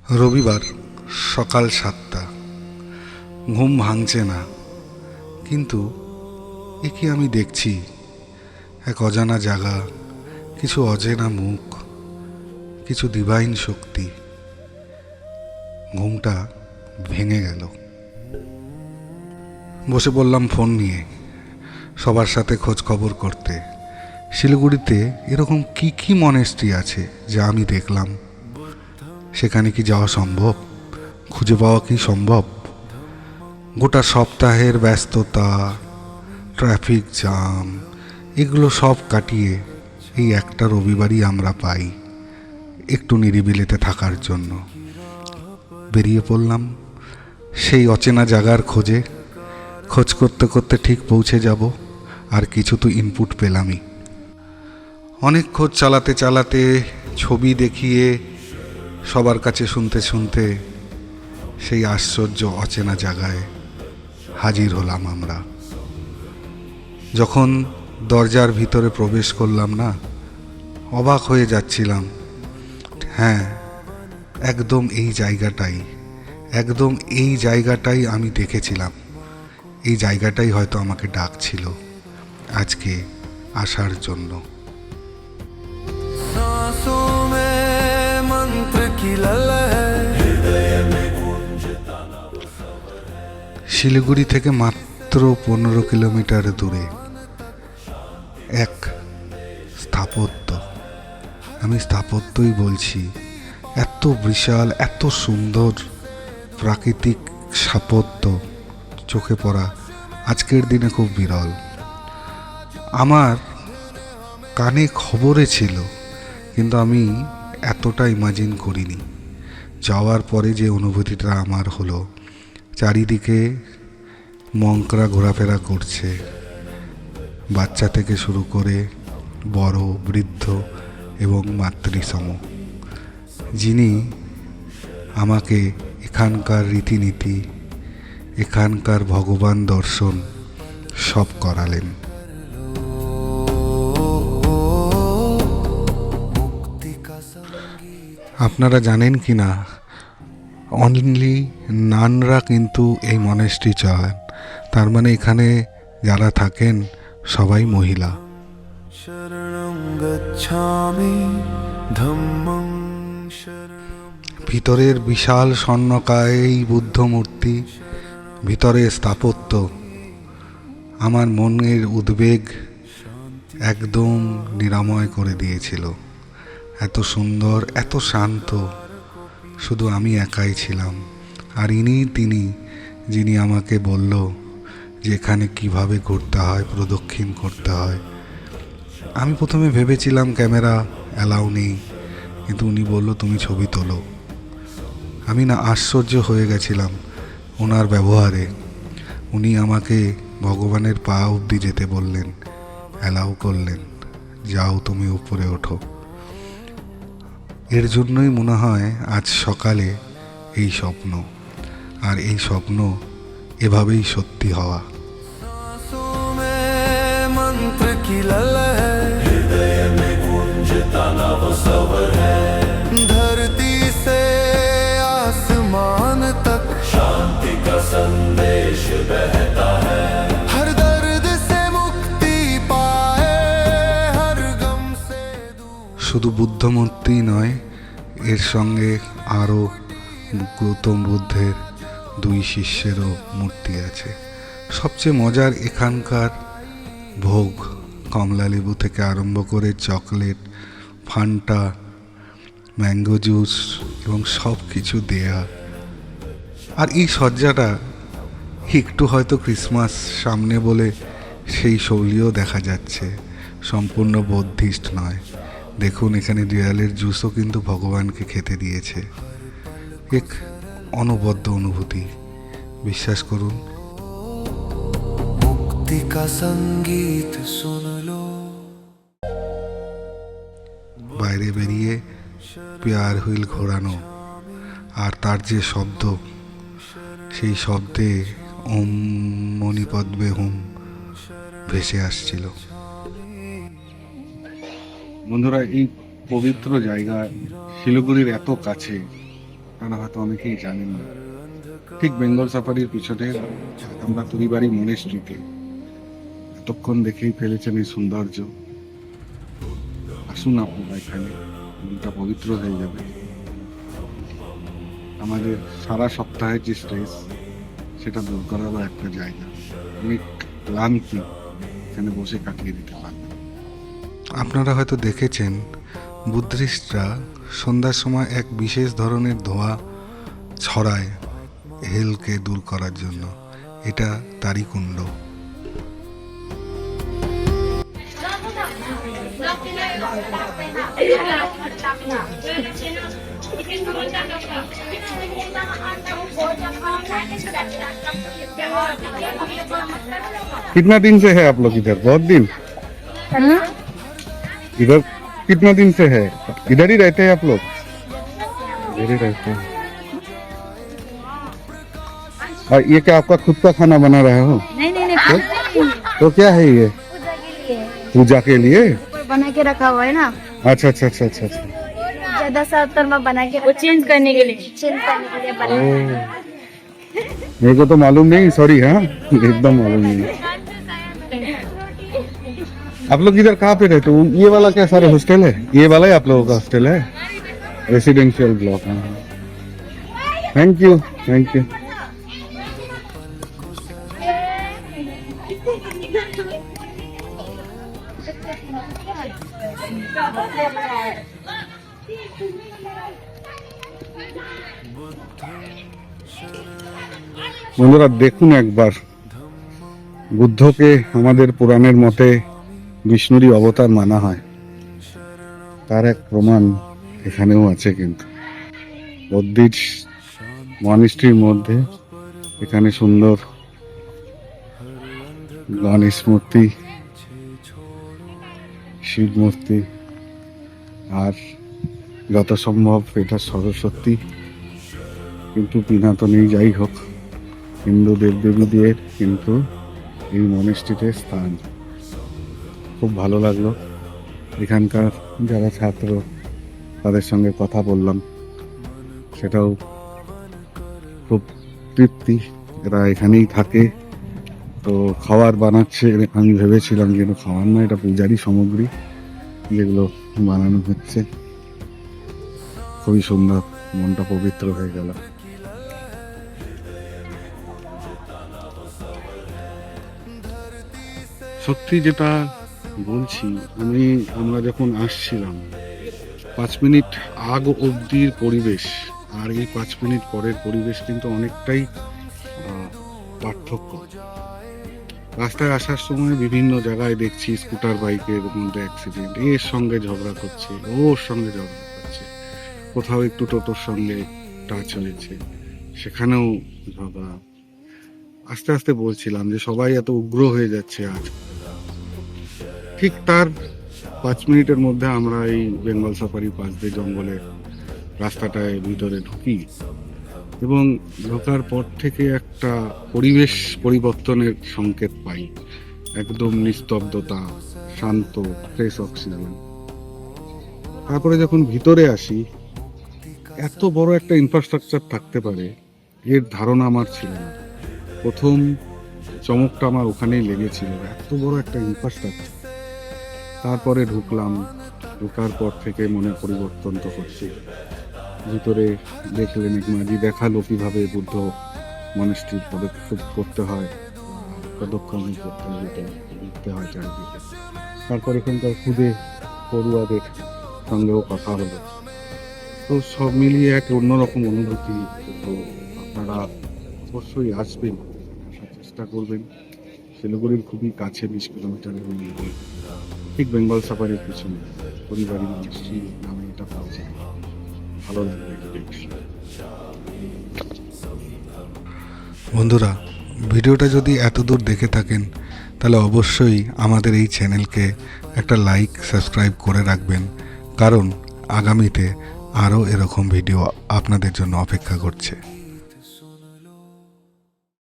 রবিবার সকাল 7টা। ঘুম ভাঙছে না, কিন্তু এ কি আমি দেখছি? এক অজানা জায়গা, কিছু অচেনা মুখ, কিছু ডিভাইন শক্তি। ঘুমটা ভেঙে গেল। বসে পড়লাম ফোন নিয়ে, সবার সাথে খোঁজ খবর করতে। শিলিগুড়িতে এরকম কি কি মনেস্ট্রি আছে যা আমি দেখলাম? সেখানে কি যাওয়া সম্ভব? খুঁজে পাওয়া কি সম্ভব? গোটা সপ্তাহের ব্যস্ততা, ট্রাফিক জ্যাম, এগুলো সব কাটিয়ে এই একটা রবিবারই আমরা পাই একটু নিরিবিলিতে থাকার জন্য। বেরিয়ে পড়লাম সেই অচেনা জায়গার খোঁজে। খোঁজ করতে করতে ঠিক পৌঁছে যাব, আর কিছু তো ইনপুট পেলামই। অনেক খোঁজ চালাতে চালাতে, ছবি দেখিয়ে, সবার কাছে শুনতে শুনতে সেই আশ্চর্য অচেনা জায়গায় হাজির হলাম আমরা। যখন দরজার ভিতরে প্রবেশ করলাম না, অবাক হয়ে যাচ্ছিলাম। হ্যাঁ, একদম এই জায়গাটাই, একদম এই জায়গাটাই আমি দেখেছিলাম। এই জায়গাটাই হয়তো আমাকে ডাকছিল আজকে আসার জন্য। শিলিগুড়ি থেকে মাত্র 15 কিলোমিটার দূরে এক স্থাপত্য, আমি স্থাপত্যই বলছি, এত বিশাল, এত সুন্দর প্রাকৃতিক স্থাপত্য চোখে পড়া আজকের দিনে খুব বিরল। আমার কানে খবরে ছিল, কিন্তু আমি এতটা ইমাজিন করিনি। যাওয়ার পরে যে অনুভূতিটা আমার হলো, চারিদিকে মঙ্করা ঘোরাফেরা করছে, বাচ্চা থেকে শুরু করে বড়, বৃদ্ধ এবং মাতৃসম, যিনি আমাকে এখানকার রীতিনীতি, এখানকার ভগবান দর্শন সব করালেন। আপনারা জানেন কি না, অনলি নানরা কিন্তু এই মনেস্ট্রি চালান। তার মানে এখানে যারা থাকেন সবাই মহিলা। ভিতরের বিশাল স্বর্ণকায় এই বুদ্ধ মূর্তি, ভিতরে স্থাপত্য আমার মনের উদ্বেগ একদম নিরাময় করে দিয়েছিল। এত সুন্দর, এত শান্ত, শুধু আমি একাই ছিলাম। আর তিনি যিনি আমাকে বলল যে এখানে কীভাবে ঘুরতে হয়, প্রদক্ষিণ করতে হয়। আমি প্রথমে ভেবেছিলাম ক্যামেরা অ্যালাউ নেই, কিন্তু উনি বলল তুমি ছবি তোলো। আমি না আশ্চর্য হয়ে গেছিলাম ওনার ব্যবহারে। উনি আমাকে ভগবানের পা অবধি যেতে বললেন, অ্যালাউ করলেন, যাও তুমি উপরে ওঠো। এর জন্যই মনে হয় আজ সকালে এই স্বপ্ন, আর এই স্বপ্ন এভাবেই সত্যি হওয়া। धरती से आसमान तक शांति का संदेश बहता है, हर दर्द से मुक्ति पाए, हर गम से दूर। শুধু বুদ্ধ মূর্তি নয়, এর সঙ্গে আরও গৌতম বুদ্ধের 2 শিষ্যেরও মূর্তি আছে। সবচেয়ে মজার এখানকার ভোগ, কমলা লেবু থেকে আরম্ভ করে চকলেট, ফান্টা, ম্যাঙ্গো জুস এবং সব কিছু দেয়া। আর এই সজ্জাটা একটু হয়তো ক্রিসমাস সামনে বলে সেই শৈলীও দেখা যাচ্ছে, সম্পূর্ণ বৌদ্ধিস্ট নয়। দেখুন, এখানে দেয়ালের জুসও কিন্তু ভগবানকে খেতে দিয়েছে। এক অনবদ্য অনুভূতি, বিশ্বাস করুন। मुक्ति का संगीत सुन लो। বাইরে বেরিয়ে পেয়ার হুইল ঘোরানো, আর তার যে শব্দ, সেই শব্দে ওম মণিপদ্মে হুম ভেসে আসছিল। বন্ধুরা, এই পবিত্র জায়গা শিলিগুড়ির এত কাছে, আপনারা হয়তো অনেকেই জানেন না, ঠিক বেঙ্গল সাফারির পিছনে আমরা তুরিবাড়ি মনেস্ট্রিতে এতক্ষণ দেখেই ফেলেছেন এই সৌন্দর্য। আসুন আপনারা এখানে, মনটা পবিত্র হয়ে যাবে। আমাদের সারা সপ্তাহের যে স্ট্রেস সেটা দূর করারও একটা জায়গা, অনেক ক্লান্তি এখানে বসে কাটিয়ে দিতে পারবেন। আপনারা হয়তো দেখেছেন বুদ্ধিস্টরা সন্ধ্যার সময় এক বিশেষ ধরনের ধোঁয়া ছড়ায় হেলকে দূর করার জন্য। এটা তারই কুণ্ড। कितना दिन से है आप लोग इधर? बहुत दिन? इधर कितना दिन से है? इधर ही रहते हैं आप लोग? इधर ही रहते हैं। और ये क्या आपका खुद का खाना बना रहे हो? नहीं नहीं नहीं तो क्या है ये? पूजा के लिए? ऊपर बना के रखा हुआ है ना, अच्छा अच्छा अच्छा अच्छा अच्छा। ज्यादा सातर में बना के वो चेंज करने के लिए बना। ओ, मेरे को तो मालूम नहीं, सॉरी। हाँ, एकदम मालूम नहीं। आप लोग इधर कहाँ पे रहते हो? ये वाला क्या सारे हॉस्टल है? ये वाला ही आप लोगों का हॉस्टल है? Residential block. Thank you thank you. বন্ধুরা দেখুন একবার, বুদ্ধকে আমাদের পুরাণের মতে বিষ্ণুরই অবতার মানা হয়, তার এক প্রমাণ এখানেও আছে। কিন্তু বুদ্ধিস্ট মনিস্ট্রির মধ্যে এখানে সুন্দর গণেশ মূর্তি, শিব মূর্তি, আর যত সম্ভব এটা সরস্বতী, কিন্তু বিনা তো নেই। যাই হোক, হিন্দু দেবদেবীদের কিন্তু এই মনেস্ট্রিতে স্থান। খুব ভালো লাগলো। এখানকার যারা ছাত্র তাদের সঙ্গে কথা বললাম, সেটাও খুব তৃপ্তি। এরা এখানেই থাকে, তো খাবার বানাচ্ছে। আমি ভেবেছিলাম কিন্তু খাবার না, এটা পূজারই সামগ্রী যেগুলো বানানো হচ্ছে। খুবই সুন্দর, মনটা পবিত্র হয়ে গেল। সত্যি যেটা বলছি, আমরা যখন আসছিলাম 5 মিনিট আগ অবধির পরিবেশ আর এই 5 মিনিট পরের পরিবেশ কিন্তু অনেকটাই পার্থক্য। রাস্তায় আসার সময় বিভিন্ন জায়গায় দেখছি স্কুটার বাইকের মধ্যে অ্যাক্সিডেন্ট, এর সঙ্গে ঝগড়া করছে, ওর সঙ্গে ঝগড়া করছে, কোথাও একটু টোটোর সঙ্গে টাচ হয়েছে, সেখানেও ঝগড়া। আস্তে আস্তে বলছিলাম যে সবাই এত উগ্র হয়ে যাচ্ছে আজ। ঠিক তার 5 মিনিটের মধ্যে আমরা এই বেঙ্গল সাফারি পাশ দিয়ে জঙ্গলের রাস্তাটায় ভিতরে ঢুকি, এবং ঢোকার পর থেকে একটা পরিবেশ পরিবর্তনের সংকেত পাই। একদম নিস্তব্ধতা, শান্ত, ফ্রেশ অক্সিজেন। তারপরে যখন ভিতরে আসি, এত বড় একটা ইনফ্রাস্ট্রাকচার থাকতে পারে এর ধারণা আমার ছিল না। প্রথম চমকটা আমার ওখানেই লেগেছিল, এত বড় একটা ইনফ্রাস্ট্রাকচার। তারপরে ঢোকার পর থেকে মনে পরিবর্তন তো হচ্ছে। ভিতরে দেখলেন এক মাঝি দেখালো কিভাবে বুদ্ধ মনেস্ট্রির পদক্ষেপ করতে হয়, প্রদক্ষিণ করতে হয় চারিদিকে। তারপর এখানকার খুদে পড়ুয়াদের সঙ্গেও কথা হলো। তো সব মিলিয়ে এক অন্যরকম অনুভূতি। তো আপনারা অবশ্যই আসবেন, আসার চেষ্টা করবেন। শিলিগুড়ির খুবই কাছে, 20 কিলোমিটারের মধ্যে, ঠিক বেঙ্গল সাফারির পিছনে পরিবারী মনেস্ট্রি নামে এটা পাওয়া। ভালো লাগবে এটা দেখছি। বন্ধুরা, ভিডিওটা যদি এত দূর দেখে থাকেন তাহলে অবশ্যই আমাদের এই চ্যানেলকে একটা লাইক, সাবস্ক্রাইব করে রাখবেন, কারণ আগামীতে আরও এরকম ভিডিও আপনাদের জন্য অপেক্ষা করছে।